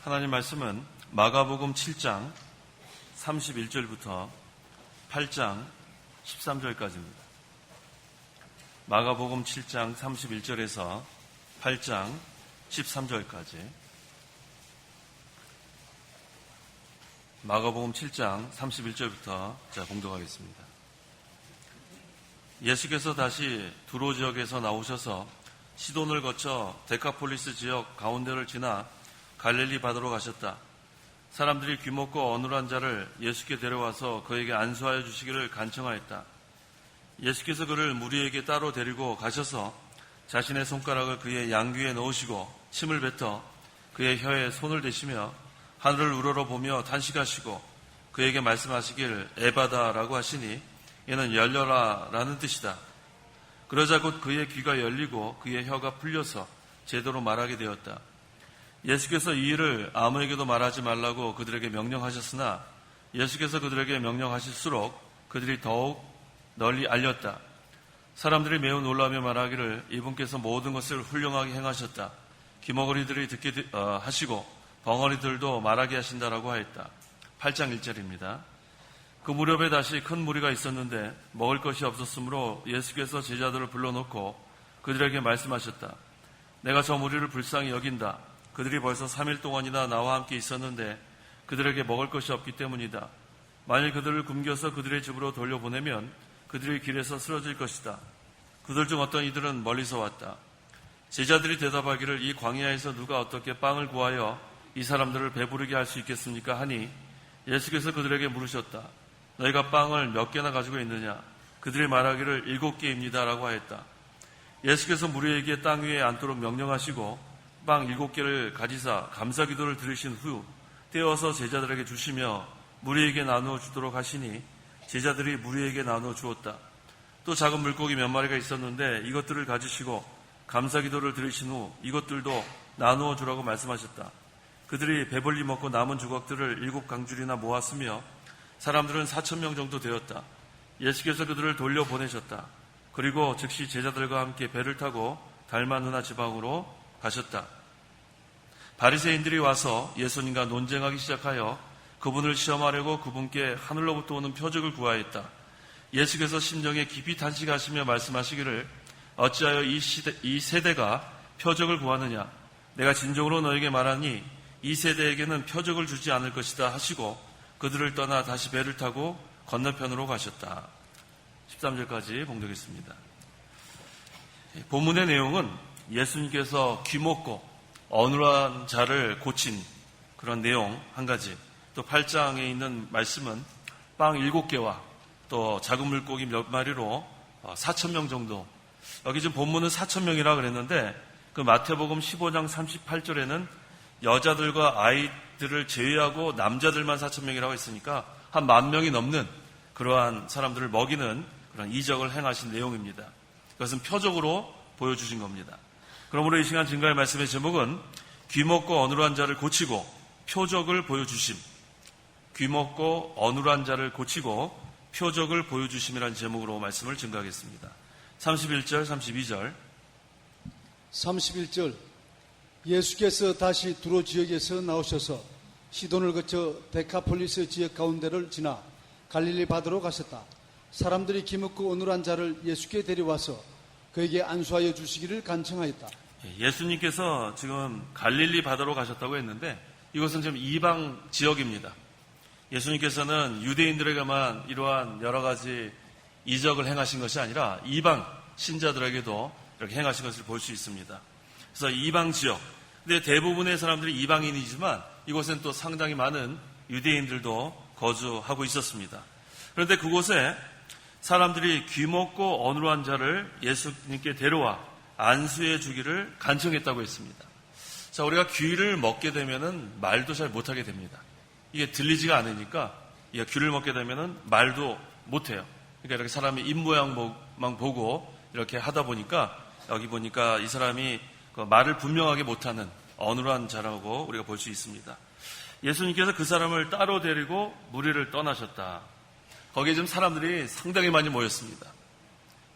하나님 말씀은 마가복음 7장 31절부터 8장 13절까지입니다. 마가복음 7장 31절에서 8장 13절까지. 마가복음 7장 31절부터 봉독하겠습니다. 예수께서 다시 두로 지역에서 나오셔서 시돈을 거쳐 데카폴리스 지역 가운데를 지나 갈릴리 바다로 가셨다. 사람들이 귀먹고 어눌한 자를 예수께 데려와서 그에게 안수하여 주시기를 간청하였다. 예수께서 그를 무리에게 따로 데리고 가셔서 자신의 손가락을 그의 양귀에 넣으시고 침을 뱉어 그의 혀에 손을 대시며 하늘을 우러러보며 탄식하시고 그에게 말씀하시길 에바다라고 하시니 이는 열려라 라는 뜻이다. 그러자 곧 그의 귀가 열리고 그의 혀가 풀려서 제대로 말하게 되었다. 예수께서 이 일을 아무에게도 말하지 말라고 그들에게 명령하셨으나 예수께서 그들에게 명령하실수록 그들이 더욱 널리 알렸다. 사람들이 매우 놀라며 말하기를 이분께서 모든 것을 훌륭하게 행하셨다. 귀머거리들이 듣게 하시고 벙어리들도 말하게 하신다라고 하였다. 8장 1절입니다. 그 무렵에 다시 큰 무리가 있었는데 먹을 것이 없었으므로 예수께서 제자들을 불러놓고 그들에게 말씀하셨다. 내가 저 무리를 불쌍히 여긴다. 그들이 벌써 3일 동안이나 나와 함께 있었는데 그들에게 먹을 것이 없기 때문이다. 만일 그들을 굶겨서 그들의 집으로 돌려보내면 그들이 길에서 쓰러질 것이다. 그들 중 어떤 이들은 멀리서 왔다. 제자들이 대답하기를 이 광야에서 누가 어떻게 빵을 구하여 이 사람들을 배부르게 할 수 있겠습니까? 하니 예수께서 그들에게 물으셨다. 너희가 빵을 몇 개나 가지고 있느냐? 그들이 말하기를 7개입니다 라고 하였다. 예수께서 무리에게 땅 위에 앉도록 명령하시고 빵 7개를 가지사 감사기도를 들으신 후 떼어서 제자들에게 주시며 무리에게 나누어 주도록 하시니 제자들이 무리에게 나누어 주었다. 또 작은 물고기 몇 마리가 있었는데 이것들을 가지시고 감사기도를 들으신 후 이것들도 나누어 주라고 말씀하셨다. 그들이 배불리 먹고 남은 조각들을 7강줄이나 모았으며 사람들은 4,000명 정도 되었다. 예수께서 그들을 돌려보내셨다. 그리고 즉시 제자들과 함께 배를 타고 달마누나 지방으로 가셨다. 바리새인들이 와서 예수님과 논쟁하기 시작하여 그분을 시험하려고 그분께 하늘로부터 오는 표적을 구하였다. 예수께서 심정에 깊이 탄식하시며 말씀하시기를 어찌하여 이 세대가 표적을 구하느냐? 내가 진정으로 너에게 말하니 이 세대에게는 표적을 주지 않을 것이다 하시고 그들을 떠나 다시 배를 타고 건너편으로 가셨다. 13절까지 봉독했습니다. 본문의 내용은 예수님께서 귀먹고 어눌한 자를 고친 그런 내용 한 가지, 또 8장에 있는 말씀은 빵 7개와 또 작은 물고기 몇 마리로 4,000명 정도. 여기 지금 본문은 4,000명이라 그랬는데 그 마태복음 15장 38절에는 여자들과 아이들을 제외하고 남자들만 4,000명이라고 했으니까 한 10,000명이 넘는 그러한 사람들을 먹이는 그런 이적을 행하신 내용입니다. 그것은 표적으로 보여주신 겁니다. 그러므로 이 시간 증거의 말씀의 제목은 귀먹고 어눌한 자를 고치고 표적을 보여주심. 귀먹고 어눌한 자를 고치고 표적을 보여주심이라는 제목으로 말씀을 증거하겠습니다. 31절, 32절. 31절. 예수께서 다시 두로 지역에서 나오셔서 시돈을 거쳐 데카폴리스 지역 가운데를 지나 갈릴리 바다로 가셨다. 사람들이 기먹고 어눌한 자를 예수께 데려와서 그에게 안수하여 주시기를 간청하였다. 예수님께서 지금 갈릴리 바다로 가셨다고 했는데 이것은 지금 이방 지역입니다. 예수님께서는 유대인들에게만 이러한 여러 가지 이적을 행하신 것이 아니라 이방 신자들에게도 이렇게 행하신 것을 볼 수 있습니다. 그래서 이방 지역, 근데 대부분의 사람들이 이방인이지만 이곳엔 또 상당히 많은 유대인들도 거주하고 있었습니다. 그런데 그곳에 사람들이 귀먹고 어눌한 자를 예수님께 데려와 안수해 주기를 간청했다고 했습니다. 자, 우리가 귀를 먹게 되면은 말도 잘 못하게 됩니다. 이게 들리지가 않으니까 귀를 먹게 되면은 말도 못해요. 그러니까 이렇게 사람이 입모양만 보고 이렇게 하다 보니까 여기 보니까 이 사람이 말을 분명하게 못하는 어눌한 자라고 우리가 볼 수 있습니다. 예수님께서 그 사람을 따로 데리고 무리를 떠나셨다. 거기에 지금 사람들이 상당히 많이 모였습니다.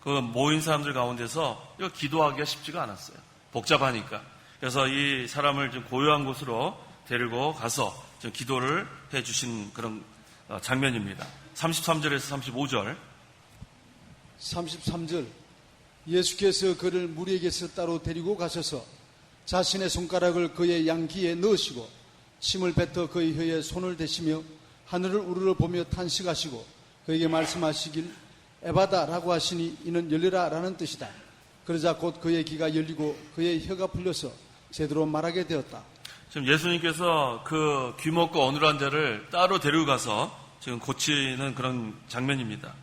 그 모인 사람들 가운데서 이거 기도하기가 쉽지가 않았어요. 복잡하니까. 그래서 이 사람을 좀 고요한 곳으로 데리고 가서 좀 기도를 해주신 그런 장면입니다. 33절에서 35절. 33절 예수께서 그를 무리에게서 따로 데리고 가셔서 자신의 손가락을 그의 양귀에 넣으시고 침을 뱉어 그의 혀에 손을 대시며 하늘을 우러러보며 탄식하시고 그에게 말씀하시길 에바다라고 하시니 이는 열리라라는 뜻이다. 그러자 곧 그의 귀가 열리고 그의 혀가 풀려서 제대로 말하게 되었다. 지금 예수님께서 그 귀먹고 어눌한 자를 따로 데리고 가서 지금 고치는 그런 장면입니다.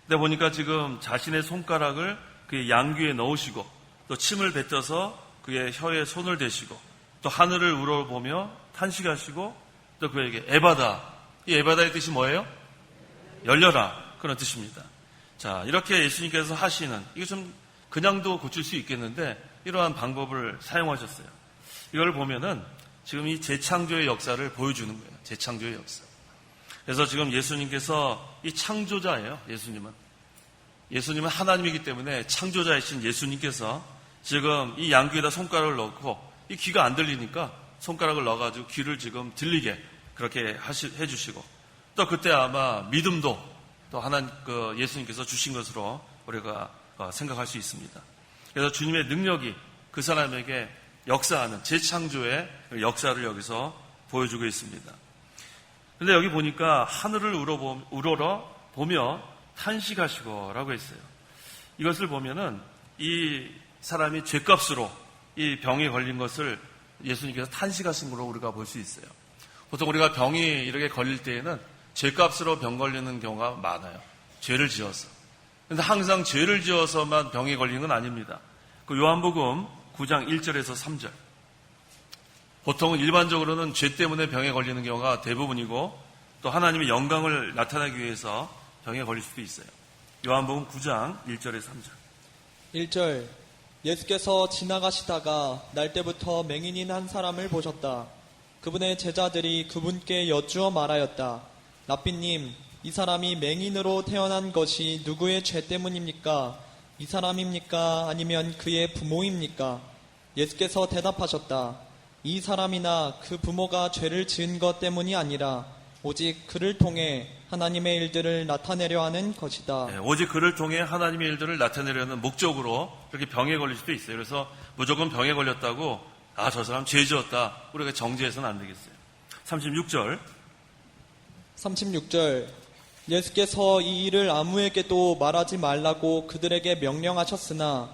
근데 보니까 지금 자신의 손가락을 그의 양귀에 넣으시고 또 침을 뱉어서 그의 혀에 손을 대시고 또 하늘을 우러보며 탄식하시고 또 그에게 에바다. 이 에바다의 뜻이 뭐예요? 열려라. 그런 뜻입니다. 자, 이렇게 예수님께서 하시는, 이거 좀 그냥도 고칠 수 있겠는데 이러한 방법을 사용하셨어요. 이걸 보면은 지금 이 재창조의 역사를 보여주는 거예요. 재창조의 역사. 그래서 지금 예수님께서 이 창조자예요. 예수님은 하나님이기 때문에 창조자이신 예수님께서 지금 이 양귀에다 손가락을 넣고 이 귀가 안 들리니까 손가락을 넣어가지고 귀를 지금 들리게 그렇게 해주시고 또 그때 아마 믿음도 또 예수님께서 주신 것으로 우리가 생각할 수 있습니다. 그래서 주님의 능력이 그 사람에게 역사하는 재창조의 역사를 여기서 보여주고 있습니다. 그런데 여기 보니까 하늘을 우러러 보며 탄식하시고라고 했어요. 이것을 보면은 이 사람이 죄값으로 이 병에 걸린 것을 예수님께서 탄식하신 걸로 우리가 볼 수 있어요. 보통 우리가 병이 이렇게 걸릴 때에는 죄값으로 병 걸리는 경우가 많아요. 죄를 지어서. 그런데 항상 죄를 지어서만 병에 걸리는 건 아닙니다. 그 요한복음 9장 1절에서 3절. 보통은 일반적으로는 죄 때문에 병에 걸리는 경우가 대부분이고 또 하나님의 영광을 나타내기 위해서 병에 걸릴 수도 있어요. 요한복음 9장 1절에서 3절. 1절 예수께서 지나가시다가 날 때부터 맹인인 한 사람을 보셨다. 그분의 제자들이 그분께 여쭈어 말하였다. 랍비님, 이 사람이 맹인으로 태어난 것이 누구의 죄 때문입니까? 이 사람입니까? 아니면 그의 부모입니까? 예수께서 대답하셨다. 이 사람이나 그 부모가 죄를 지은 것 때문이 아니라 오직 그를 통해 하나님의 일들을 나타내려 하는 것이다. 네, 오직 그를 통해 하나님의 일들을 나타내려는 목적으로 그렇게 병에 걸릴 수도 있어요. 그래서 무조건 병에 걸렸다고 저 사람 죄 지었다. 우리가 정죄해서는 안 되겠어요. 36절 예수께서 이 일을 아무에게도 말하지 말라고 그들에게 명령하셨으나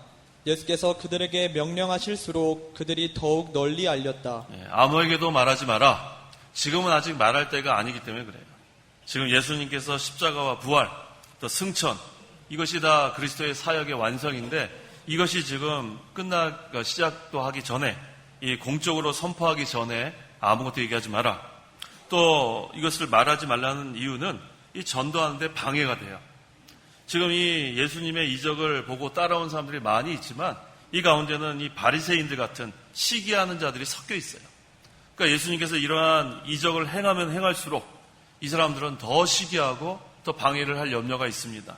예수께서 그들에게 명령하실수록 그들이 더욱 널리 알렸다. 네, 아무에게도 말하지 마라. 지금은 아직 말할 때가 아니기 때문에 그래요. 지금 예수님께서 십자가와 부활, 또 승천, 이것이 다 그리스도의 사역의 완성인데 이것이 지금 시작도 하기 전에 이 공적으로 선포하기 전에 아무것도 얘기하지 마라. 또 이것을 말하지 말라는 이유는 이 전도하는데 방해가 돼요. 지금 이 예수님의 이적을 보고 따라온 사람들이 많이 있지만 이 가운데는 이 바리새인들 같은 시기하는 자들이 섞여 있어요. 그러니까 예수님께서 이러한 이적을 행하면 행할수록 이 사람들은 더 시기하고 더 방해를 할 염려가 있습니다.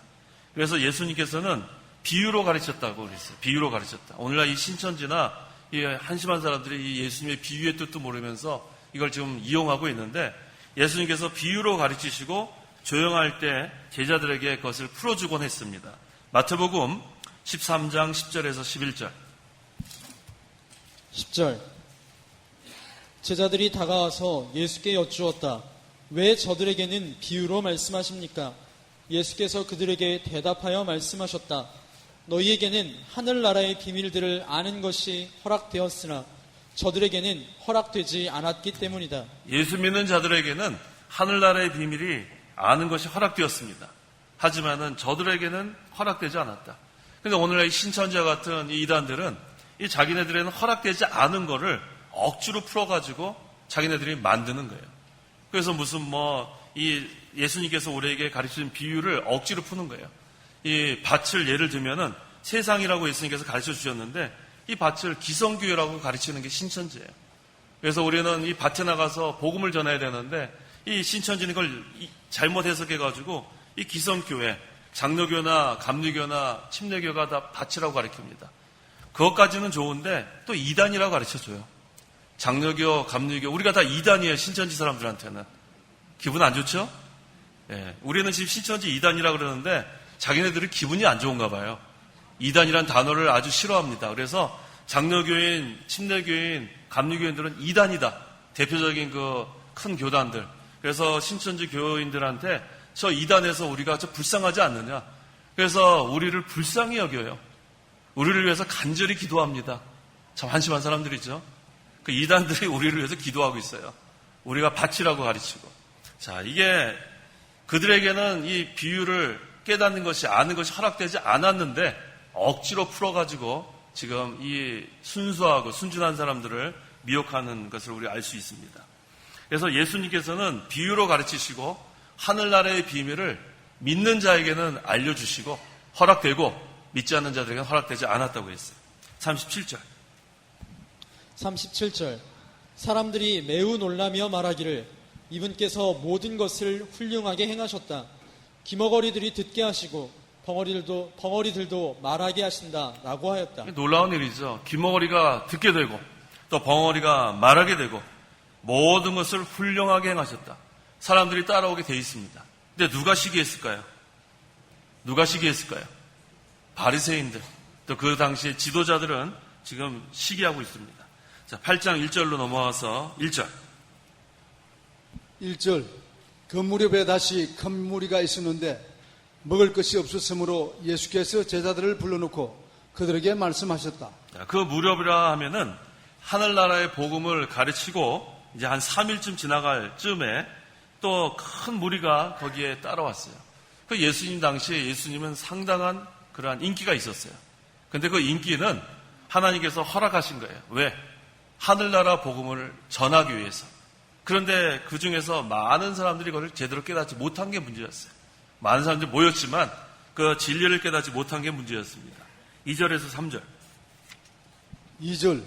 그래서 예수님께서는 비유로 가르쳤다고 그랬어요. 비유로 가르쳤다. 오늘날 이 신천지나 이 한심한 사람들이 이 예수님의 비유의 뜻도 모르면서 이걸 지금 이용하고 있는데 예수님께서 비유로 가르치시고 조용할 때 제자들에게 그것을 풀어주곤 했습니다. 마태복음 13장 10절에서 11절. 10절 제자들이 다가와서 예수께 여쭈었다. 왜 저들에게는 비유로 말씀하십니까? 예수께서 그들에게 대답하여 말씀하셨다. 너희에게는 하늘나라의 비밀들을 아는 것이 허락되었으나 저들에게는 허락되지 않았기 때문이다. 예수 믿는 자들에게는 하늘나라의 비밀이 아는 것이 허락되었습니다. 하지만은 저들에게는 허락되지 않았다. 그런데 오늘날 이 신천지와 같은 이 이단들은 이 자기네들에는 허락되지 않은 거를 억지로 풀어가지고 자기네들이 만드는 거예요. 그래서 무슨 이 예수님께서 우리에게 가르치는 비유를 억지로 푸는 거예요. 이 밭을 예를 들면은 세상이라고 예수님께서 가르쳐 주셨는데 이 밭을 기성교회라고 가르치는 게 신천지예요. 그래서 우리는 이 밭에 나가서 복음을 전해야 되는데 이 신천지는 이걸 잘못 해석해가지고 이 기성교회, 장로교나 감리교나 침례교가 다 밭이라고 가르칩니다. 그것까지는 좋은데 또 이단이라고 가르쳐줘요. 장로교, 감리교, 우리가 다 이단이에요. 신천지 사람들한테는. 기분 안 좋죠? 예, 우리는 지금 신천지 이단이라 그러는데 자기네들이 기분이 안 좋은가 봐요. 이단이란 단어를 아주 싫어합니다. 그래서 장로교인, 침례교인, 감리교인들은 이단이다. 대표적인 그 큰 교단들. 그래서 신천지 교인들한테 저 이단에서 우리가 저 불쌍하지 않느냐. 그래서 우리를 불쌍히 여겨요. 우리를 위해서 간절히 기도합니다. 참 한심한 사람들이죠. 그 이단들이 우리를 위해서 기도하고 있어요. 우리가 바치라고 가르치고. 자, 이게 그들에게는 이 비유를 깨닫는 것이, 아는 것이 허락되지 않았는데 억지로 풀어가지고 지금 이 순수하고 순진한 사람들을 미혹하는 것을 우리가 알 수 있습니다. 그래서 예수님께서는 비유로 가르치시고 하늘나라의 비밀을 믿는 자에게는 알려주시고 허락되고 믿지 않는 자들에게는 허락되지 않았다고 했어요. 37절. 37절. 사람들이 매우 놀라며 말하기를 이분께서 모든 것을 훌륭하게 행하셨다. 기머거리들이 듣게 하시고 벙어리들도 말하게 하신다 라고 하였다. 놀라운 일이죠. 기머거리가 듣게 되고 또 벙어리가 말하게 되고 모든 것을 훌륭하게 행하셨다. 사람들이 따라오게 돼 있습니다. 근데 누가 시기했을까요? 누가 시기했을까요? 바리새인들. 또 그 당시의 지도자들은 지금 시기하고 있습니다. 자, 8장 1절로 넘어와서 1절. 1절. 그 무렵에 다시 큰 무리가 있었는데 먹을 것이 없었으므로 예수께서 제자들을 불러놓고 그들에게 말씀하셨다. 자, 그 무렵이라 하면은 하늘나라의 복음을 가르치고 이제 한 3일쯤 지나갈 쯤에 또 큰 무리가 거기에 따라왔어요. 그 예수님 당시에 예수님은 상당한 그러한 인기가 있었어요. 근데 그 인기는 하나님께서 허락하신 거예요. 왜? 하늘나라 복음을 전하기 위해서. 그런데 그 중에서 많은 사람들이 그걸 제대로 깨닫지 못한 게 문제였어요. 많은 사람들이 모였지만 그 진리를 깨닫지 못한 게 문제였습니다. 2절에서 3절. 2절.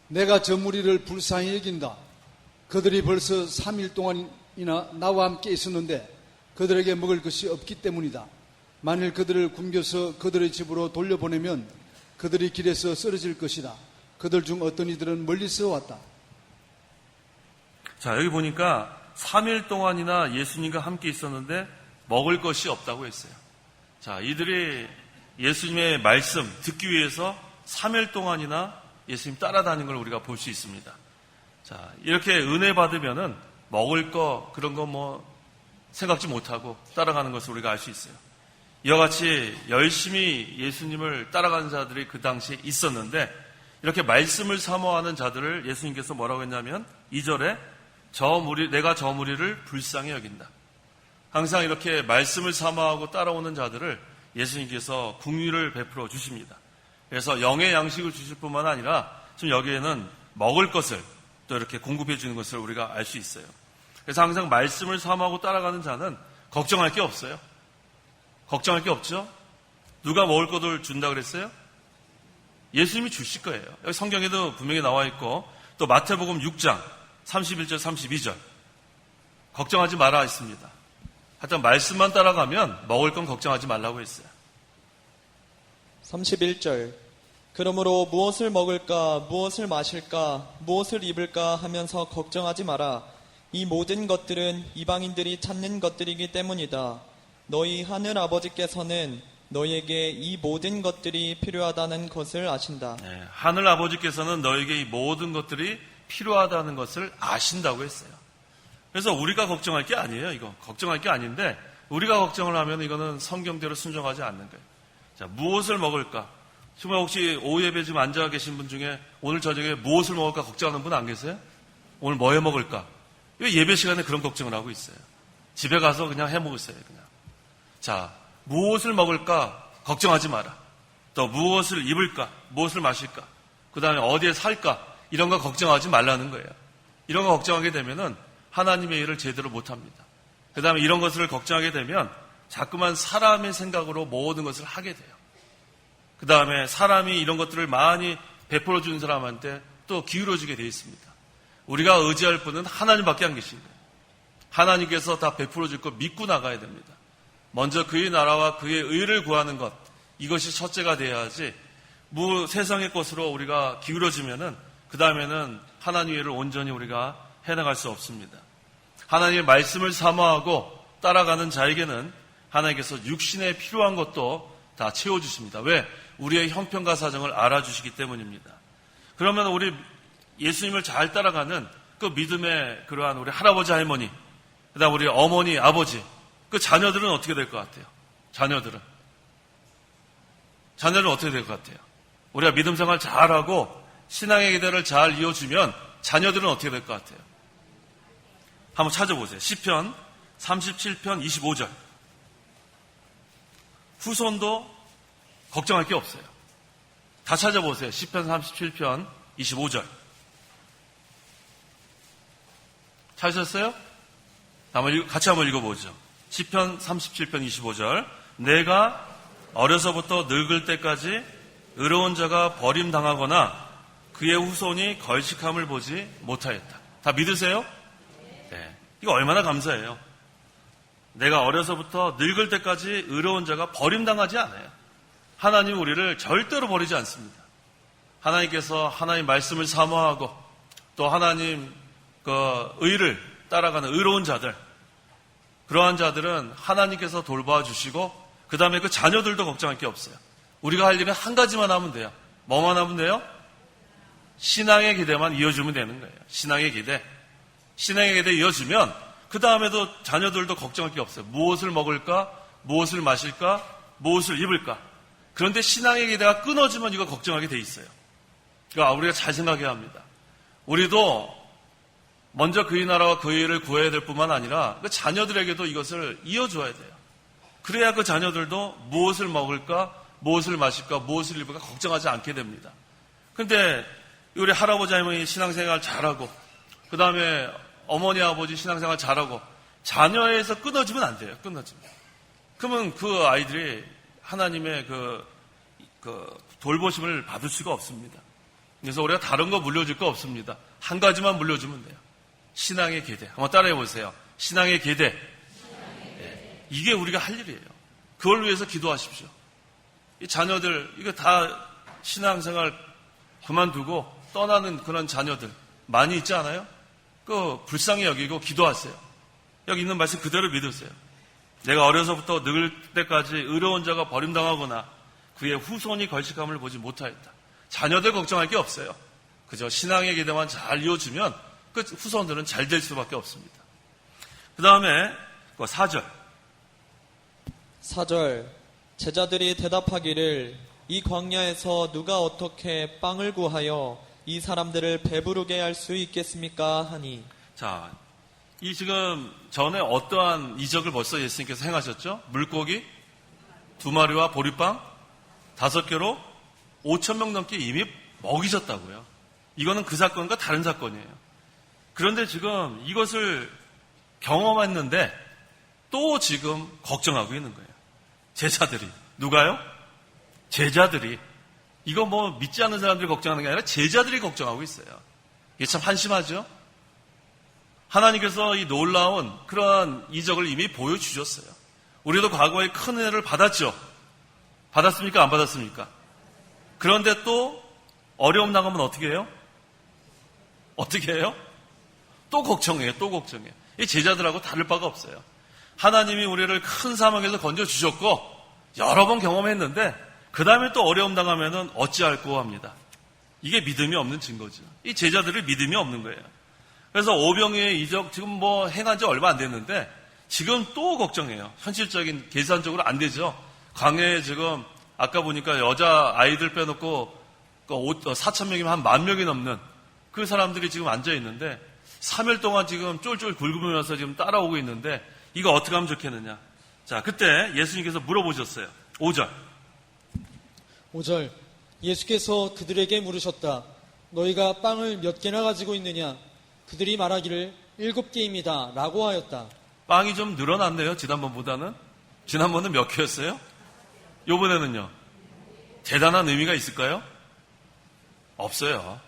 내가 저 무리를 불쌍히 여긴다. 그들이 벌써 3일 동안이나 나와 함께 있었는데 그들에게 먹을 것이 없기 때문이다. 만일 그들을 굶겨서 그들의 집으로 돌려보내면 그들이 길에서 쓰러질 것이다. 그들 중 어떤 이들은 멀리서 왔다. 자, 여기 보니까 3일 동안이나 예수님과 함께 있었는데 먹을 것이 없다고 했어요. 자, 이들이 예수님의 말씀 듣기 위해서 3일 동안이나 예수님 따라다니는 걸 우리가 볼 수 있습니다. 자, 이렇게 은혜 받으면은 먹을 거 그런 거 뭐 생각지 못하고 따라가는 것을 우리가 알 수 있어요. 이와 같이 열심히 예수님을 따라가는 자들이 그 당시에 있었는데 이렇게 말씀을 사모하는 자들을 예수님께서 뭐라고 했냐면 2절에 내가 저 무리를 불쌍히 여긴다. 항상 이렇게 말씀을 사모하고 따라오는 자들을 예수님께서 긍휼을 베풀어 주십니다. 그래서 영의 양식을 주실 뿐만 아니라 지금 여기에는 먹을 것을 또 이렇게 공급해 주는 것을 우리가 알 수 있어요. 그래서 항상 말씀을 사모하고 따라가는 자는 걱정할 게 없어요. 걱정할 게 없죠? 누가 먹을 것을 준다 그랬어요? 예수님이 주실 거예요. 여기 성경에도 분명히 나와 있고 또 마태복음 6장 31절 32절 걱정하지 마라 했습니다. 하여튼 말씀만 따라가면 먹을 건 걱정하지 말라고 했어요. 31절. 그러므로 무엇을 먹을까, 무엇을 마실까, 무엇을 입을까 하면서 걱정하지 마라. 이 모든 것들은 이방인들이 찾는 것들이기 때문이다. 너희 하늘 아버지께서는 너희에게 이 모든 것들이 필요하다는 것을 아신다. 네, 하늘 아버지께서는 너에게 이 모든 것들이 필요하다는 것을 아신다고 했어요. 그래서 우리가 걱정할 게 아니에요. 이거 걱정할 게 아닌데 우리가 걱정을 하면 이거는 성경대로 순종하지 않는 거예요. 자, 무엇을 먹을까? 정말 혹시 오후 예배 지금 앉아 계신 분 중에 오늘 저녁에 무엇을 먹을까 걱정하는 분 안 계세요? 오늘 뭐 해 먹을까? 왜 예배 시간에 그런 걱정을 하고 있어요? 집에 가서 그냥 해 먹으세요. 그냥. 자, 무엇을 먹을까 걱정하지 마라. 또 무엇을 입을까, 무엇을 마실까, 그 다음에 어디에 살까 이런 거 걱정하지 말라는 거예요. 이런 거 걱정하게 되면은 하나님의 일을 제대로 못합니다. 그 다음에 이런 것을 걱정하게 되면 자꾸만 사람의 생각으로 모든 것을 하게 돼요. 그 다음에 사람이 이런 것들을 많이 베풀어 주는 사람한테 또 기울어지게 되어 있습니다. 우리가 의지할 분은 하나님밖에 안 계신 거예요. 하나님께서 다 베풀어 줄 거 믿고 나가야 됩니다. 먼저 그의 나라와 그의 의를 구하는 것, 이것이 첫째가 돼야지 세상의 것으로 우리가 기울어지면은 그 다음에는 하나님의 일을 온전히 우리가 해나갈 수 없습니다. 하나님의 말씀을 사모하고 따라가는 자에게는 하나님께서 육신에 필요한 것도 다 채워주십니다. 왜? 우리의 형편과 사정을 알아주시기 때문입니다. 그러면 우리 예수님을 잘 따라가는 그 믿음의 그러한 우리 할아버지 할머니, 그다음 우리 어머니 아버지, 그 자녀들은 어떻게 될 것 같아요? 자녀들은 어떻게 될 것 같아요? 우리가 믿음 생활 잘하고 신앙의 기대를 잘 이어주면 자녀들은 어떻게 될 것 같아요? 한번 찾아보세요. 시편 37편 25절. 후손도 걱정할 게 없어요. 다 찾아보세요. 시편 37편 25절. 찾으셨어요? 같이 한번 읽어보죠. 시편 37편 25절. 내가 어려서부터 늙을 때까지 의로운 자가 버림당하거나 그의 후손이 걸식함을 보지 못하였다. 다 믿으세요? 네. 이거 얼마나 감사해요. 내가 어려서부터 늙을 때까지 의로운 자가 버림당하지 않아요. 하나님 우리를 절대로 버리지 않습니다. 하나님께서 하나님 말씀을 사모하고 또 하나님 그 의를 따라가는 의로운 자들, 그러한 자들은 하나님께서 돌봐주시고 그 다음에 그 자녀들도 걱정할 게 없어요. 우리가 할 일은 한 가지만 하면 돼요. 뭐만 하면 돼요? 신앙의 기대만 이어주면 되는 거예요. 신앙의 기대 이어주면 그 다음에도 자녀들도 걱정할 게 없어요. 무엇을 먹을까? 무엇을 마실까? 무엇을 입을까? 그런데 신앙의 기대가 끊어지면 이거 걱정하게 돼 있어요. 그러니까 우리가 잘 생각해야 합니다. 우리도 먼저 그의 나라와 그의 일을 구해야 될 뿐만 아니라 그 자녀들에게도 이것을 이어줘야 돼요. 그래야 그 자녀들도 무엇을 먹을까? 무엇을 마실까? 무엇을 입을까? 걱정하지 않게 됩니다. 그런데 우리 할아버지 할머니 신앙생활 잘하고 그 다음에 어머니 아버지 신앙생활 잘하고 자녀에서 끊어지면 안 돼요. 끊어지면. 그러면 그 아이들이 하나님의 그 돌보심을 받을 수가 없습니다. 그래서 우리가 다른 거 물려줄 거 없습니다. 한 가지만 물려주면 돼요. 신앙의 계대. 한번 따라해 보세요. 신앙의 계대. 네. 이게 우리가 할 일이에요. 그걸 위해서 기도하십시오. 이 자녀들, 이거 다 신앙생활 그만두고 떠나는 그런 자녀들 많이 있지 않아요? 그 불쌍히 여기고 기도하세요. 여기 있는 말씀 그대로 믿으세요. 내가 어려서부터 늙을 때까지 의로운 자가 버림당하거나 그의 후손이 걸식함을 보지 못하였다. 자녀들 걱정할 게 없어요. 그저 신앙의 기대만 잘 이어주면 그 후손들은 잘 될 수밖에 없습니다. 그 다음에 4절. 4절. 제자들이 대답하기를 이 광야에서 누가 어떻게 빵을 구하여 이 사람들을 배부르게 할 수 있겠습니까? 하니. 자, 이 지금 전에 어떠한 이적을 벌써 예수님께서 행하셨죠? 물고기 2마리와 보리빵 5개로 5,000명 넘게 이미 먹이셨다고요. 이거는 그 사건과 다른 사건이에요. 그런데 지금 이것을 경험했는데 또 지금 걱정하고 있는 거예요. 제자들이. 누가요? 제자들이. 이거 뭐 믿지 않는 사람들이 걱정하는 게 아니라 제자들이 걱정하고 있어요. 이게 참 한심하죠? 하나님께서 이 놀라운 그러한 이적을 이미 보여주셨어요. 우리도 과거에 큰 은혜를 받았죠? 받았습니까? 안 받았습니까? 그런데 또 어려움 나가면 어떻게 해요? 어떻게 해요? 또 걱정해요. 또 걱정해요. 이 제자들하고 다를 바가 없어요. 하나님이 우리를 큰 사막에서 건져주셨고 여러 번 경험했는데 그 다음에 또 어려움 당하면은 어찌할꼬 합니다. 이게 믿음이 없는 증거죠. 이 제자들이 믿음이 없는 거예요. 그래서 오병이의 이적 지금 뭐 행한 지 얼마 안 됐는데 지금 또 걱정해요. 현실적인 계산적으로 안 되죠. 광야에 지금 아까 보니까 여자 아이들 빼놓고 4,000명이면 한 10,000명이 넘는 그 사람들이 지금 앉아 있는데 3일 동안 지금 쫄쫄 굶으면서 지금 따라오고 있는데 이거 어떻게 하면 좋겠느냐. 자, 그때 예수님께서 물어보셨어요. 5절. 5절. 예수께서 그들에게 물으셨다. 너희가 빵을 몇 개나 가지고 있느냐? 그들이 말하기를 7개입니다. 라고 하였다. 빵이 좀 늘어났네요. 지난번보다는. 지난번은 몇 개였어요? 이번에는요. 대단한 의미가 있을까요? 없어요.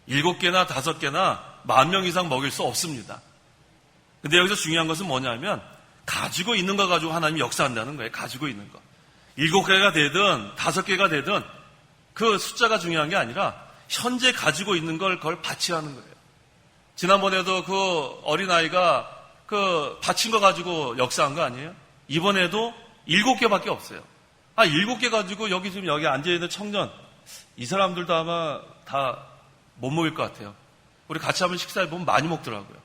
7개나 5개나 10,000명 이상 먹일 수 없습니다. 근데 여기서 중요한 것은 뭐냐면 가지고 있는 거 가지고 하나님이 역사한다는 거예요. 가지고 있는 거. 7개가 되든 5개가 되든 그 숫자가 중요한 게 아니라 현재 가지고 있는 걸 그걸 바치라는 거예요. 지난번에도 그 어린아이가 그 다친 거 가지고 역사한 거 아니에요? 이번에도 7개밖에 없어요. 7개 가지고 지금 여기 앉아있는 청년, 이 사람들도 아마 다 못 먹을 것 같아요. 우리 같이 한번 식사해보면 많이 먹더라고요.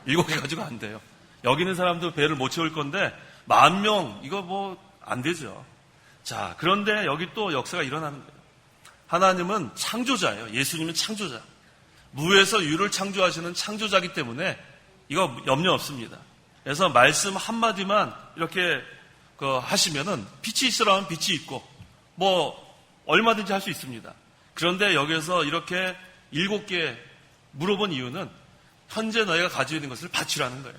7개 가지고 안 돼요. 여기 있는 사람도 배를 못 채울 건데, 10,000명, 이거 뭐 안 되죠. 자, 그런데 여기 또 역사가 일어나는 거예요. 하나님은 창조자예요. 예수님은 창조자. 무에서 유를 창조하시는 창조자이기 때문에 이거 염려 없습니다. 그래서 말씀 한마디만 이렇게 하시면은 빛이 있으라면 빛이 있고 뭐 얼마든지 할 수 있습니다. 그런데 여기서 이렇게 7개 물어본 이유는 현재 너희가 가지고 있는 것을 바치라는 거예요.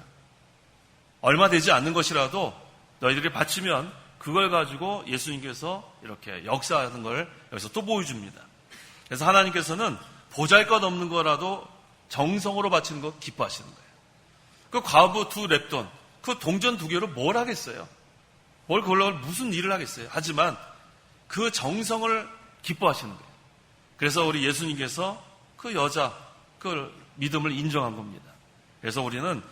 얼마 되지 않는 것이라도 너희들이 바치면 그걸 가지고 예수님께서 이렇게 역사하는 걸 여기서 또 보여줍니다. 그래서 하나님께서는 보잘것없는 거라도 정성으로 바치는 거 기뻐하시는 거예요. 그 과부 2 렙돈, 그 동전 2개로 뭘 하겠어요? 그걸로 무슨 일을 하겠어요? 하지만 그 정성을 기뻐하시는 거예요. 그래서 우리 예수님께서 그 여자, 그 믿음을 인정한 겁니다. 그래서 우리는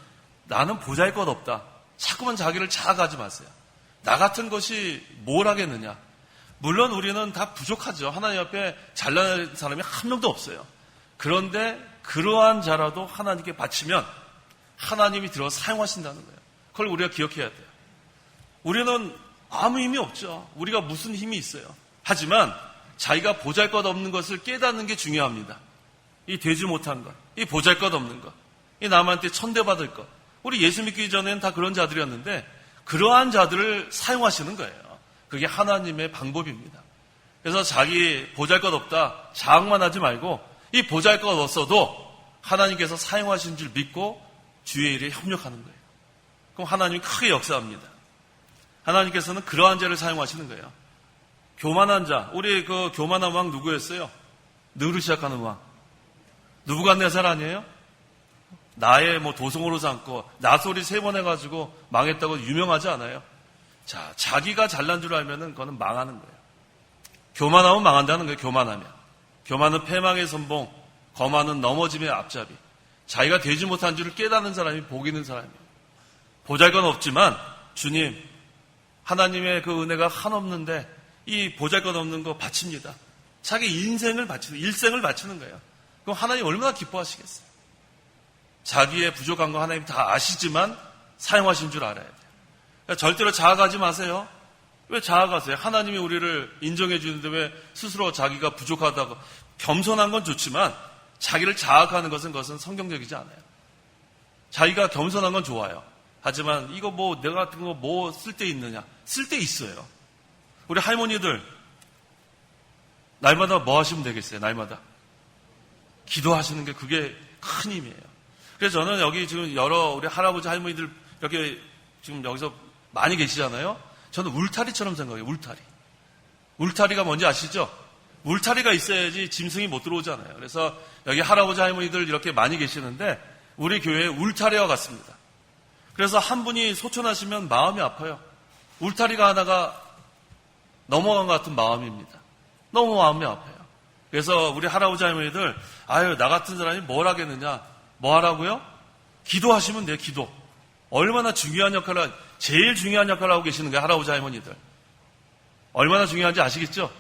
나는 보잘것없다. 자꾸만 자기를 자학하지 마세요. 나 같은 것이 뭘 하겠느냐? 물론 우리는 다 부족하죠. 하나님 앞에 잘난 사람이 한 명도 없어요. 그런데 그러한 자라도 하나님께 바치면 하나님이 들어 사용하신다는 거예요. 그걸 우리가 기억해야 돼요. 우리는 아무 힘이 없죠. 우리가 무슨 힘이 있어요. 하지만 자기가 보잘것없는 것을 깨닫는 게 중요합니다. 이 되지 못한 것, 이 보잘것없는 것, 이 남한테 천대받을 것. 우리 예수 믿기 전에는 다 그런 자들이었는데 그러한 자들을 사용하시는 거예요. 그게 하나님의 방법입니다. 그래서 자기 보잘것없다 자학만 하지 말고 이 보잘것없어도 하나님께서 사용하신 줄 믿고 주의 일에 협력하는 거예요. 그럼 하나님이 크게 역사합니다. 하나님께서는 그러한 자를 사용하시는 거예요. 교만한 자, 우리 그 교만한 왕 누구였어요? 느로 시작하는 왕. 느부갓네살 아니에요? 나의 도성으로 삼고 나 소리 3번 해가지고 망했다고 유명하지 않아요? 자, 자기가 잘난 줄 알면은 그거는 망하는 거예요. 교만하면 망한다는 거예요. 교만하면. 교만은 패망의 선봉, 거만은 넘어짐의 앞잡이. 자기가 되지 못한 줄을 깨닫는 사람이 복 있는 사람이에요. 보잘건 없지만 주님, 하나님의 그 은혜가 한없는데 이 보잘것 없는 거 바칩니다. 자기 인생을 바치는, 일생을 바치는 거예요. 그럼 하나님 얼마나 기뻐하시겠어요? 자기의 부족한 거 하나님 다 아시지만 사용하신 줄 알아야 돼요. 그러니까 절대로 자학하지 마세요. 왜 자학하세요? 하나님이 우리를 인정해 주는데 왜 스스로 자기가 부족하다고. 겸손한 건 좋지만 자기를 자학하는 것은 성경적이지 않아요. 자기가 겸손한 건 좋아요. 하지만 이거 내가 같은 거 쓸데 있느냐? 쓸데 있어요. 우리 할머니들 날마다 뭐 하시면 되겠어요? 날마다 기도하시는 게 그게 큰 힘이에요. 그래서 저는 여기 지금 여러 우리 할아버지 할머니들 이렇게 지금 여기서 많이 계시잖아요. 저는 울타리처럼 생각해요. 울타리가 뭔지 아시죠? 울타리가 있어야지 짐승이 못 들어오잖아요. 그래서 여기 할아버지 할머니들 이렇게 많이 계시는데 우리 교회에 울타리와 같습니다. 그래서 한 분이 소천하시면 마음이 아파요. 울타리가 하나가 넘어간 것 같은 마음입니다. 너무 마음이 아파요. 그래서 우리 할아버지 할머니들 나 같은 사람이 뭘 하겠느냐? 뭐 하라고요? 기도하시면 돼요. 기도. 얼마나 중요한 역할을, 제일 중요한 역할을 하고 계시는 거예요. 할아버지 할머니들. 얼마나 중요한지 아시겠죠?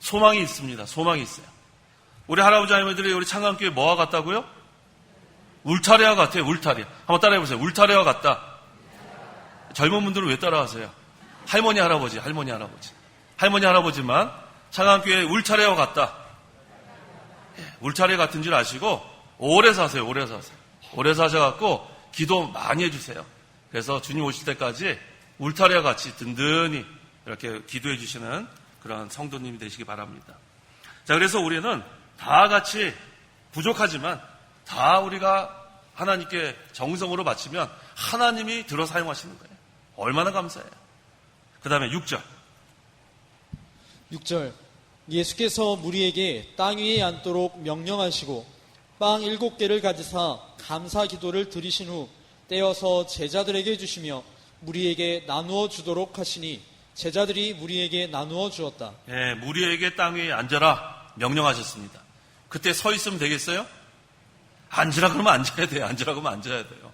소망이 있습니다. 소망이 있어요. 우리 할아버지 할머니들이 우리 창강교회 뭐와 같다고요? 울타리와 같아요. 울타리. 한번 따라해보세요. 울타리와 같다. 젊은 분들은 왜 따라하세요? 할머니 할아버지만 창강교회 울타리와 같다. 울타리 같은 줄 아시고 오래 사세요. 오래 사셔갖고 기도 많이 해주세요. 그래서 주님 오실 때까지 울타리와 같이 든든히 이렇게 기도해 주시는 그런 성도님이 되시기 바랍니다. 자, 그래서 우리는 다 같이 부족하지만 다 우리가 하나님께 정성으로 바치면 하나님이 들어 사용하시는 거예요. 얼마나 감사해요. 그 다음에 6절. 6절. 예수께서 무리에게 땅 위에 앉도록 명령하시고 빵 7개를 가지사 감사 기도를 드리신 후 떼어서 제자들에게 주시며 무리에게 나누어 주도록 하시니 제자들이 무리에게 나누어 주었다. 네, 무리에게 땅 위에 앉아라 명령하셨습니다. 그때 서 있으면 되겠어요? 앉으라 그러면 앉아야 돼요. 앉으라 그러면 앉아야 돼요.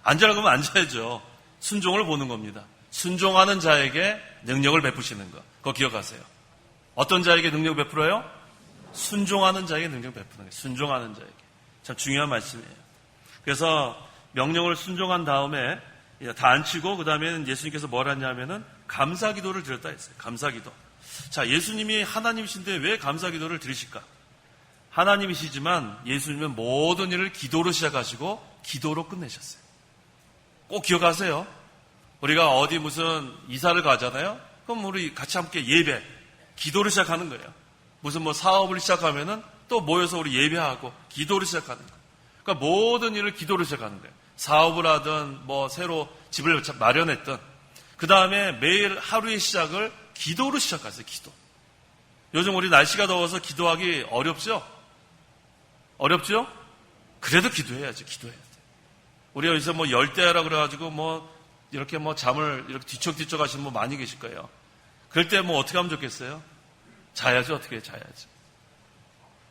앉으라 그러면 앉아야죠. 순종을 보는 겁니다. 순종하는 자에게 능력을 베푸시는 거. 그거 기억하세요. 어떤 자에게 능력 베풀어요? 순종하는 자에게 능력 베푸는 거예요. 순종하는 자에게. 참 중요한 말씀이에요. 그래서 명령을 순종한 다음에 다 앉히고 그 다음에는 예수님께서 뭘 하냐면은 감사기도를 드렸다 했어요. 감사기도. 자, 예수님이 하나님이신데 왜 감사기도를 드리실까? 하나님이시지만 예수님은 모든 일을 기도로 시작하시고 기도로 끝내셨어요. 꼭 기억하세요. 우리가 어디 무슨 이사를 가잖아요. 그럼 우리 같이 함께 예배, 기도로 시작하는 거예요. 무슨 뭐 사업을 시작하면은 또 모여서 우리 예배하고 기도로 시작하는 거예요. 그러니까 모든 일을 기도로 시작하는 거예요. 사업을 하든 뭐 새로 집을 마련했든 그 다음에 매일 하루의 시작을 기도로 시작하세요. 기도. 요즘 우리 날씨가 더워서 기도하기 어렵죠? 어렵죠? 그래도 기도해야죠. 기도해야 돼. 우리가 여기서 뭐 열대야라 그래가지고 뭐 이렇게 뭐 잠을 이렇게 뒤척뒤척 하시는 분 많이 계실 거예요. 그럴 때 뭐 어떻게 하면 좋겠어요? 자야죠. 어떻게 해? 자야지.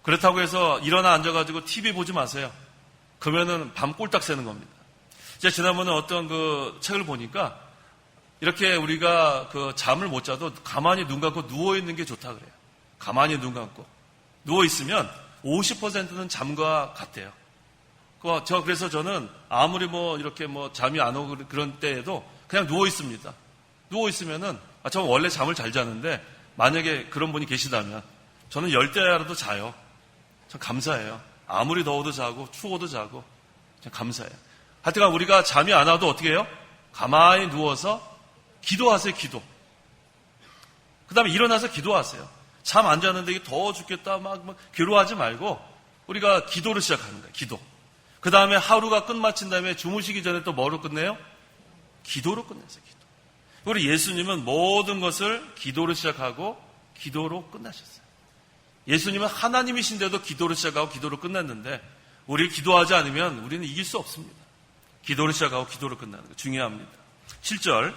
그렇다고 해서 일어나 앉아가지고 TV 보지 마세요. 그러면은 밤 꼴딱 새는 겁니다. 제가 지난번에 어떤 그 책을 보니까 이렇게 우리가 그 잠을 못 자도 가만히 눈 감고 누워있는 게 좋다 그래요. 가만히 눈 감고. 누워있으면 50%는 잠과 같대요. 그래서 저는 아무리 뭐 이렇게 뭐 잠이 안 오고 그런 때에도 그냥 누워있습니다. 누워있으면은, 저 원래 잠을 잘 자는데 만약에 그런 분이 계시다면 저는 열대야라도 자요. 참 감사해요. 아무리 더워도 자고 추워도 자고 참 감사해요. 하여튼간 우리가 잠이 안 와도 어떻게 해요? 가만히 누워서 기도하세요. 기도. 그 다음에 일어나서 기도하세요. 잠 안 자는데 이게 더워 죽겠다 막 괴로워하지 말고 우리가 기도를 시작하는 거예요. 기도. 그 다음에 하루가 끝마친 다음에 주무시기 전에 또 뭐로 끝내요? 기도로 끝내세요. 기도. 우리 예수님은 모든 것을 기도로 시작하고 기도로 끝나셨어요. 예수님은 하나님이신데도 기도로 시작하고 기도로 끝났는데 우리 기도하지 않으면 우리는 이길 수 없습니다. 기도로 시작하고 기도로 끝나는 거 중요합니다. 7절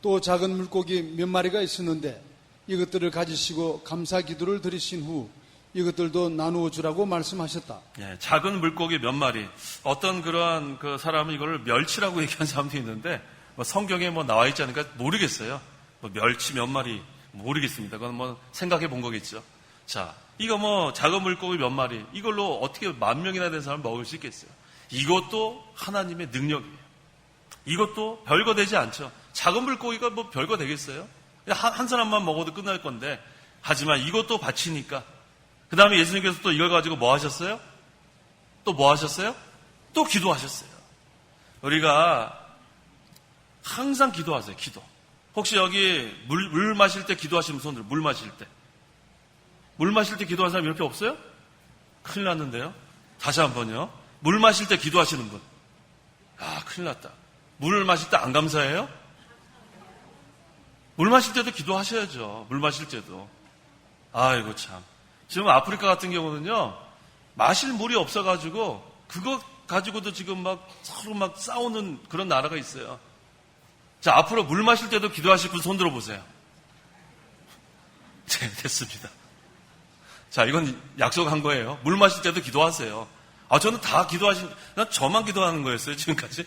또 작은 물고기 몇 마리가 있었는데 이것들을 가지시고 감사 기도를 드리신 후 이것들도 나누어 주라고 말씀하셨다. 예, 작은 물고기 몇 마리. 어떤 그러한 그 사람은 이걸 멸치라고 얘기하는 사람도 있는데 뭐 성경에 뭐 나와 있지 않으니까 모르겠어요. 뭐 멸치 몇 마리 모르겠습니다. 그건 뭐 생각해 본 거겠죠. 자, 이거 뭐 작은 물고기 몇 마리 이걸로 어떻게 10,000명이나 된 사람 먹을 수 있겠어요? 이것도 하나님의 능력이에요. 이것도 별거 되지 않죠. 작은 물고기가 뭐 별거 되겠어요? 한 사람만 먹어도 끝날 건데 하지만 이것도 바치니까 그 다음에 예수님께서 또 이걸 가지고 뭐 하셨어요? 또 뭐 하셨어요? 또 기도하셨어요. 우리가 항상 기도하세요. 기도. 혹시 여기 물 마실 때 기도하시는 손들 물 마실 때. 물 마실 때 기도하는 사람 이렇게 없어요? 큰일 났는데요. 다시 한번요. 물 마실 때 기도하시는 분. 큰일 났다. 물을 마실 때 안 감사해요? 물 마실 때도 기도하셔야죠. 물 마실 때도. 아이고 참. 지금 아프리카 같은 경우는요. 마실 물이 없어가지고 그거 가지고도 지금 막 서로 막 싸우는 그런 나라가 있어요. 자, 앞으로 물 마실 때도 기도하실 분 손 들어보세요. 네, 됐습니다. 자, 이건 약속한 거예요. 물 마실 때도 기도하세요. 저는 다 난 저만 기도하는 거였어요, 지금까지?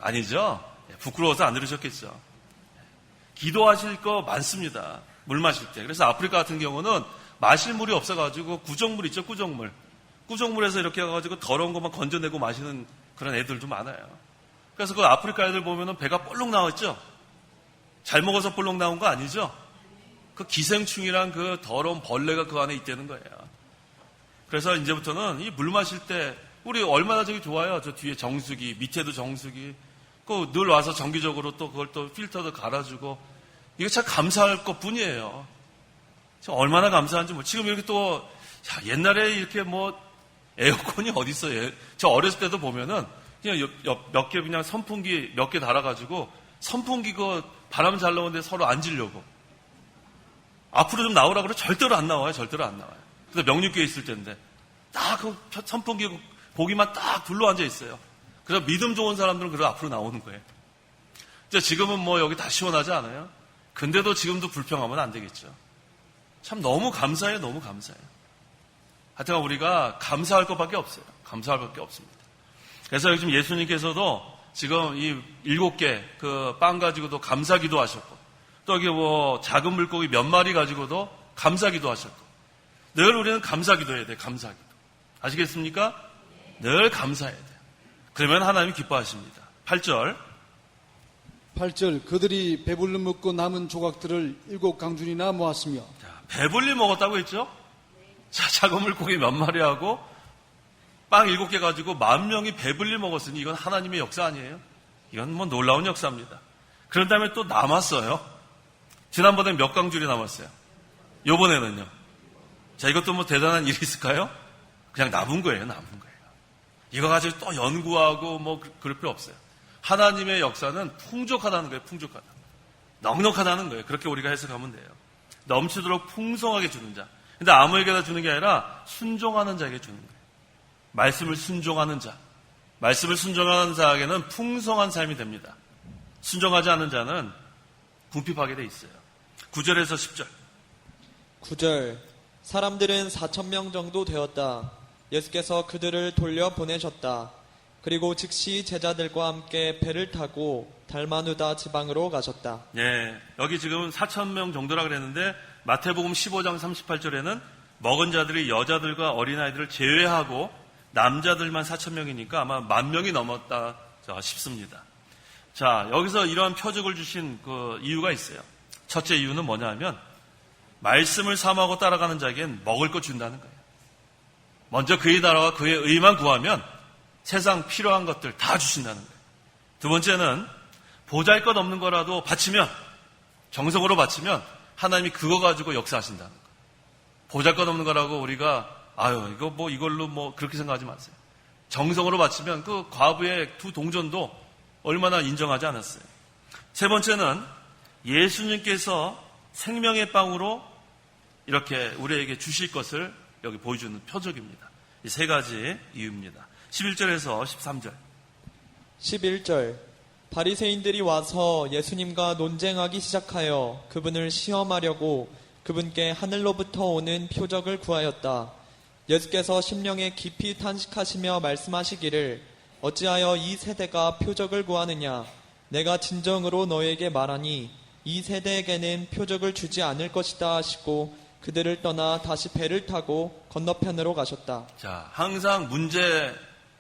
아니죠. 부끄러워서 안 들으셨겠죠. 기도하실 거 많습니다. 물 마실 때. 그래서 아프리카 같은 경우는 마실 물이 없어가지고 구정물 있죠, 구정물. 구정물에서 이렇게 해가지고 더러운 것만 건져내고 마시는 그런 애들도 많아요. 그래서 그 아프리카 애들 보면은 배가 볼록 나왔죠? 잘 먹어서 볼록 나온 거 아니죠? 그 기생충이랑 그 더러운 벌레가 그 안에 있다는 거예요. 그래서 이제부터는 이 물 마실 때 우리 얼마나 저기 좋아요. 저 뒤에 정수기, 밑에도 정수기. 그 늘 와서 정기적으로 또 그걸 또 필터도 갈아주고. 이거 참 감사할 것 뿐이에요. 얼마나 감사한지 지금 이렇게 또 옛날에 이렇게 뭐 에어컨이 어디 있어요? 저 어렸을 때도 보면은 그냥 몇 개 그냥 선풍기 몇 개 달아가지고 선풍기 그 바람 잘 나오는데 서로 앉으려고. 앞으로 좀 나오라 그래 절대로 안 나와요. 절대로 안 나와요. 근데 명륜교에 있을 때인데 딱 그 선풍기 보기만 딱 둘러 앉아 있어요. 그래서 믿음 좋은 사람들은 그래 앞으로 나오는 거예요. 지금은 뭐 여기 다 시원하지 않아요? 근데도 지금도 불평하면 안 되겠죠. 참 너무 감사해요. 너무 감사해요. 하여튼 우리가 감사할 것밖에 없어요. 감사할 것밖에 없습니다. 그래서 지금 예수님께서도 지금 이 7개 그 빵 가지고도 감사 기도하셨고, 또 여기 뭐 작은 물고기 몇 마리 가지고도 감사 기도하셨고, 늘 우리는 감사 기도해야 돼요. 감사 기도. 아시겠습니까? 늘 감사해야 돼요. 그러면 하나님이 기뻐하십니다. 8절. 8절 그들이 배불리 먹고 남은 조각들을 7강준이나 모았으며. 자, 배불리 먹었다고 했죠? 자, 작은 물고기 몇 마리하고 빵 7개 가지고 10,000명이 배불리 먹었으니 이건 하나님의 역사 아니에요? 이건 뭐 놀라운 역사입니다. 그런 다음에 또 남았어요. 지난번에 몇 강줄이 남았어요? 요번에는요. 자, 이것도 뭐 대단한 일이 있을까요? 그냥 남은 거예요. 남은 거예요. 이거 가지고 또 연구하고 뭐 그럴 필요 없어요. 하나님의 역사는 풍족하다는 거예요. 풍족하다. 넉넉하다는 거예요. 그렇게 우리가 해석하면 돼요. 넘치도록 풍성하게 주는 자. 근데 아무에게나 주는 게 아니라 순종하는 자에게 주는 거예요. 말씀을 순종하는 자. 말씀을 순종하는 자에게는 풍성한 삶이 됩니다. 순종하지 않는 자는 궁핍하게 돼 있어요. 9절에서 10절. 9절 사람들은 4,000명 정도 되었다. 예수께서 그들을 돌려보내셨다. 그리고 즉시 제자들과 함께 배를 타고 달마누다 지방으로 가셨다. 예, 여기 지금 4,000명 정도라 그랬는데 마태복음 15장 38절에는 먹은 자들이 여자들과 어린아이들을 제외하고 남자들만 4,000명이니까 아마 10,000명이 넘었다 싶습니다. 자, 여기서 이러한 표적을 주신 그 이유가 있어요. 첫째 이유는 뭐냐 하면 말씀을 사모하고 따라가는 자에겐 먹을 것 준다는 거예요. 먼저 그의 나라와 그의 의만 구하면 세상 필요한 것들 다 주신다는 거예요. 두 번째는 보잘것 없는 거라도 바치면, 정성으로 바치면 하나님이 그거 가지고 역사하신다는 거예요. 보잘것 없는 거라고 우리가 이거 뭐 이걸로 뭐 그렇게 생각하지 마세요. 정성으로 바치면 그 과부의 2 동전도 얼마나 인정하지 않았어요. 세 번째는 예수님께서 생명의 빵으로 이렇게 우리에게 주실 것을 여기 보여주는 표적입니다. 이 3가지 이유입니다. 11절에서 13절. 11절 바리새인들이 와서 예수님과 논쟁하기 시작하여 그분을 시험하려고 그분께 하늘로부터 오는 표적을 구하였다. 예수께서 심령에 깊이 탄식하시며 말씀하시기를 어찌하여 이 세대가 표적을 구하느냐. 내가 진정으로 너에게 말하니 이 세대에게는 표적을 주지 않을 것이다 하시고 그들을 떠나 다시 배를 타고 건너편으로 가셨다. 자, 항상 문제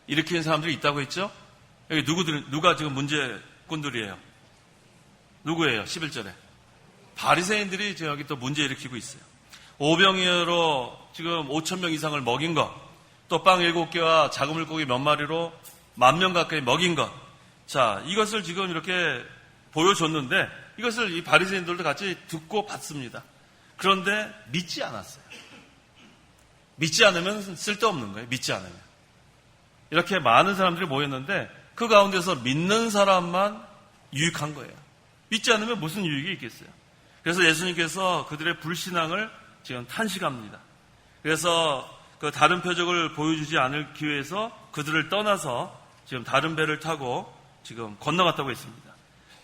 일으키는 사람들이 있다고 했죠? 여기 누가 지금 문제꾼들이에요? 누구예요? 11절에. 바리새인들이 지금 여기 또 문제 일으키고 있어요. 오병이어로 지금 5,000명 이상을 먹인 것, 또 빵 7개와 작은 물고기 몇 마리로 10,000명 가까이 먹인 것. 자, 이것을 지금 이렇게 보여줬는데 이것을 이 바리새인들도 같이 듣고 봤습니다. 그런데 믿지 않았어요. 믿지 않으면 쓸데없는 거예요. 믿지 않으면. 이렇게 많은 사람들이 모였는데 그 가운데서 믿는 사람만 유익한 거예요. 믿지 않으면 무슨 유익이 있겠어요. 그래서 예수님께서 그들의 불신앙을 지금 탄식합니다. 그래서 그 다른 표적을 보여주지 않기 위해서 그들을 떠나서 지금 다른 배를 타고 지금 건너갔다고 했습니다.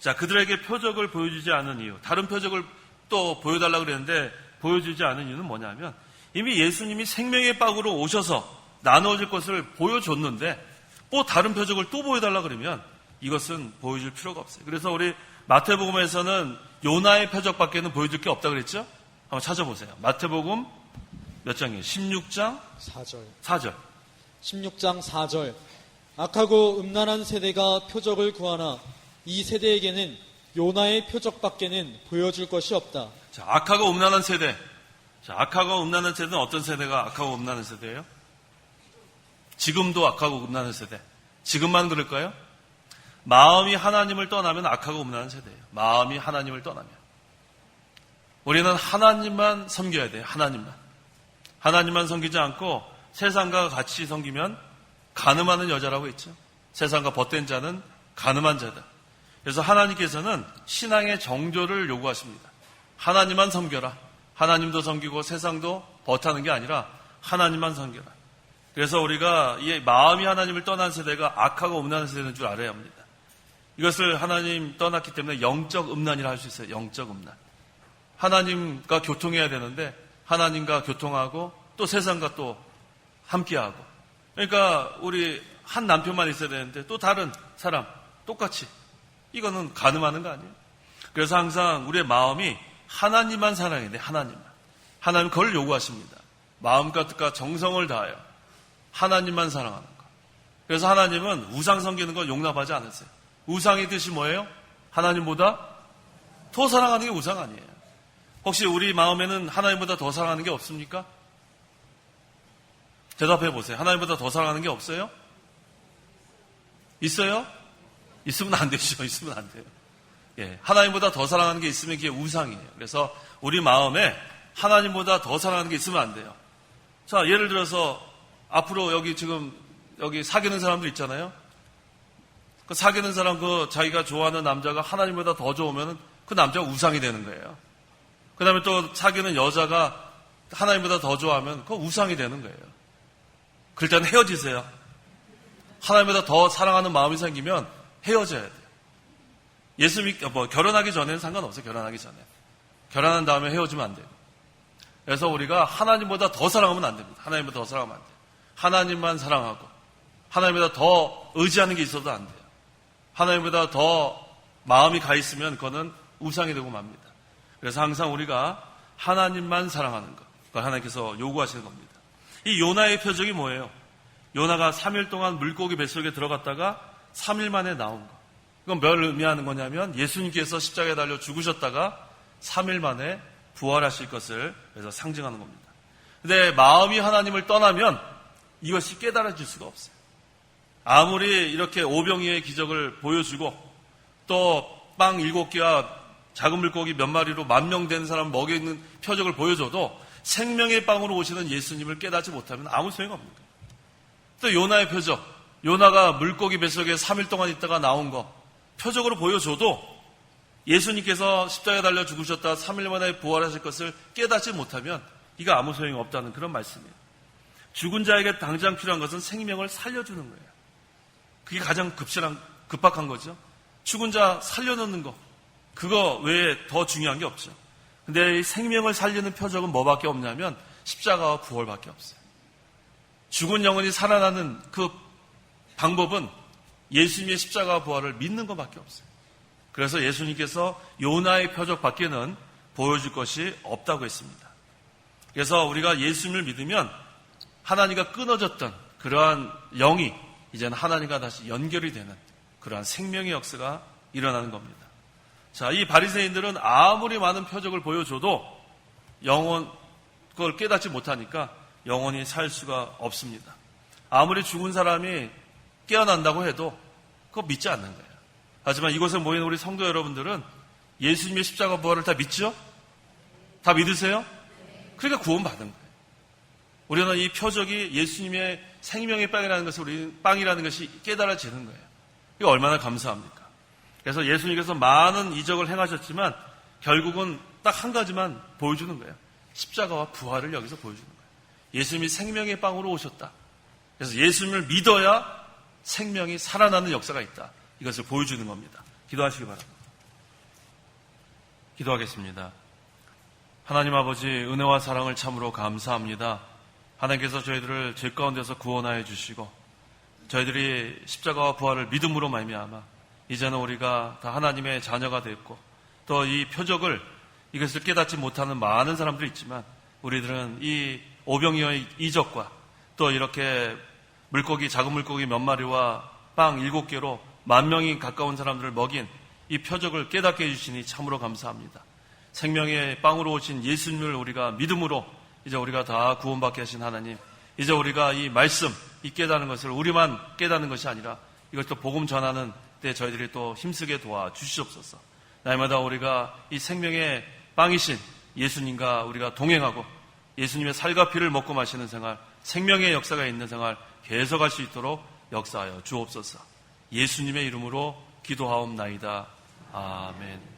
자, 그들에게 표적을 보여주지 않은 이유, 다른 표적을 또 보여달라고 그랬는데 보여주지 않은 이유는 뭐냐면 이미 예수님이 생명의 빵으로 오셔서 나눠줄 것을 보여줬는데 또 다른 표적을 또 보여달라고 그러면 이것은 보여줄 필요가 없어요. 그래서 우리 마태복음에서는 요나의 표적밖에는 보여줄 게 없다고 그랬죠? 한번 찾아보세요. 마태복음 몇 장이에요? 16장 4절. 4절. 16장 4절. 악하고 음란한 세대가 표적을 구하나 이 세대에게는 요나의 표적밖에는 보여줄 것이 없다. 자, 악하고 음란한 세대. 자, 악하고 음란한 세대는 어떤 세대가 악하고 음란한 세대예요? 지금도 악하고 음란한 세대. 지금만 그럴까요? 마음이 하나님을 떠나면 악하고 음란한 세대예요. 마음이 하나님을 떠나면. 우리는 하나님만 섬겨야 돼요. 하나님만. 하나님만 섬기지 않고 세상과 같이 섬기면 간음하는 여자라고 했죠. 세상과 벗된 자는 간음한 자다. 그래서 하나님께서는 신앙의 정조를 요구하십니다. 하나님만 섬겨라. 하나님도 섬기고 세상도 벗하는 게 아니라 하나님만 섬겨라. 그래서 우리가 이 마음이 하나님을 떠난 세대가 악하고 음란한 세대인 줄 알아야 합니다. 이것을 하나님 떠났기 때문에 영적 음란이라 할 수 있어요. 영적 음란. 하나님과 교통해야 되는데 하나님과 교통하고 또 세상과 또 함께하고. 그러니까 우리 한 남편만 있어야 되는데 또 다른 사람 똑같이. 이거는 가늠하는 거 아니에요? 그래서 항상 우리의 마음이 하나님만 사랑해야 돼. 하나님만. 하나님 그걸 요구하십니다. 마음과 뜻과 정성을 다하여 하나님만 사랑하는 거. 그래서 하나님은 우상 섬기는 걸 용납하지 않으세요. 우상의 뜻이 뭐예요? 하나님보다 더 사랑하는 게 우상 아니에요. 혹시 우리 마음에는 하나님보다 더 사랑하는 게 없습니까? 대답해 보세요. 하나님보다 더 사랑하는 게 없어요? 있어요? 있으면 안 되죠. 있으면 안 돼요. 예, 하나님보다 더 사랑하는 게 있으면 그게 우상이에요. 그래서 우리 마음에 하나님보다 더 사랑하는 게 있으면 안 돼요. 자, 예를 들어서 앞으로 여기 지금 여기 사귀는 사람들 있잖아요. 그 사귀는 사람 자기가 좋아하는 남자가 하나님보다 더 좋으면 그 남자가 우상이 되는 거예요. 그 다음에 또 사귀는 여자가 하나님보다 더 좋아하면 그거 우상이 되는 거예요. 그럴 때는 헤어지세요. 하나님보다 더 사랑하는 마음이 생기면 헤어져야 돼요. 결혼하기 전에는 상관없어요. 결혼하기 전에. 결혼한 다음에 헤어지면 안 돼요. 그래서 우리가 하나님보다 더 사랑하면 안 됩니다. 하나님보다 더 사랑하면 안 돼요. 하나님만 사랑하고 하나님보다 더 의지하는 게 있어도 안 돼요. 하나님보다 더 마음이 가 있으면 그거는 우상이 되고 맙니다. 그래서 항상 우리가 하나님만 사랑하는 것, 그걸 하나님께서 요구하시는 겁니다. 이 요나의 표적이 뭐예요? 요나가 3일 동안 물고기 뱃속에 들어갔다가 3일 만에 나온 거. 이건 뭘 의미하는 거냐면 예수님께서 십자가에 달려 죽으셨다가 3일 만에 부활하실 것을 그래서 상징하는 겁니다. 근데 마음이 하나님을 떠나면 이것이 깨달아질 수가 없어요. 아무리 이렇게 오병이어의 기적을 보여주고 또 빵 7개와 작은 물고기 몇 마리로 10,000명 된 사람 먹이는 표적을 보여줘도 생명의 빵으로 오시는 예수님을 깨닫지 못하면 아무 소용 없습니다. 또 요나의 표적, 요나가 물고기 뱃속에 3일 동안 있다가 나온 거 표적으로 보여줘도 예수님께서 십자가에 달려 죽으셨다 3일 만에 부활하실 것을 깨닫지 못하면 이거 아무 소용이 없다는 그런 말씀이에요. 죽은 자에게 당장 필요한 것은 생명을 살려주는 거예요. 그게 가장 급박한 거죠. 죽은 자 살려놓는 거, 그거 외에 더 중요한 게 없죠. 근데 이 생명을 살리는 표적은 뭐밖에 없냐면 십자가와 부활밖에 없어요. 죽은 영혼이 살아나는 그 방법은 예수님의 십자가와 부활을 믿는 것밖에 없어요. 그래서 예수님께서 요나의 표적 밖에는 보여줄 것이 없다고 했습니다. 그래서 우리가 예수님을 믿으면 하나님과 끊어졌던 그러한 영이 이제는 하나님과 다시 연결이 되는 그러한 생명의 역사가 일어나는 겁니다. 자, 이 바리새인들은 아무리 많은 표적을 보여줘도 그걸 깨닫지 못하니까 영원히 살 수가 없습니다. 아무리 죽은 사람이 깨어난다고 해도 그거 믿지 않는 거예요. 하지만 이곳에 모인 우리 성도 여러분들은 예수님의 십자가 부활을 다 믿죠? 다 믿으세요? 그러니까 구원받은 거예요. 우리는 이 표적이 예수님의 생명의 빵이라는 것이 깨달아지는 거예요. 이거 얼마나 감사합니까? 그래서 예수님께서 많은 이적을 행하셨지만 결국은 딱 한 가지만 보여주는 거예요. 십자가와 부활을 여기서 보여주는 거예요. 예수님이 생명의 빵으로 오셨다. 그래서 예수님을 믿어야 생명이 살아나는 역사가 있다. 이것을 보여주는 겁니다. 기도하시기 바랍니다. 기도하겠습니다. 하나님 아버지, 은혜와 사랑을 참으로 감사합니다. 하나님께서 저희들을 죄 가운데서 구원하여 주시고 저희들이 십자가와 부활을 믿음으로 말미암아 이제는 우리가 다 하나님의 자녀가 됐고 또 이 표적을 이것을 깨닫지 못하는 많은 사람들이 있지만 우리들은 이 오병이어의 이적과 또 이렇게 작은 물고기 몇 마리와 빵 7개로 10,000명이 가까운 사람들을 먹인 이 표적을 깨닫게 해주시니 참으로 감사합니다. 생명의 빵으로 오신 예수님을 우리가 믿음으로 이제 우리가 다 구원받게 하신 하나님, 이제 우리가 이 말씀, 이 깨닫는 것을 우리만 깨닫는 것이 아니라 이걸 또 복음 전하는 때 저희들이 또 힘쓰게 도와주시옵소서. 날마다 우리가 이 생명의 빵이신 예수님과 우리가 동행하고 예수님의 살과 피를 먹고 마시는 생활, 생명의 역사가 있는 생활 계속할 수 있도록 역사하여 주옵소서. 예수님의 이름으로 기도하옵나이다. 아멘.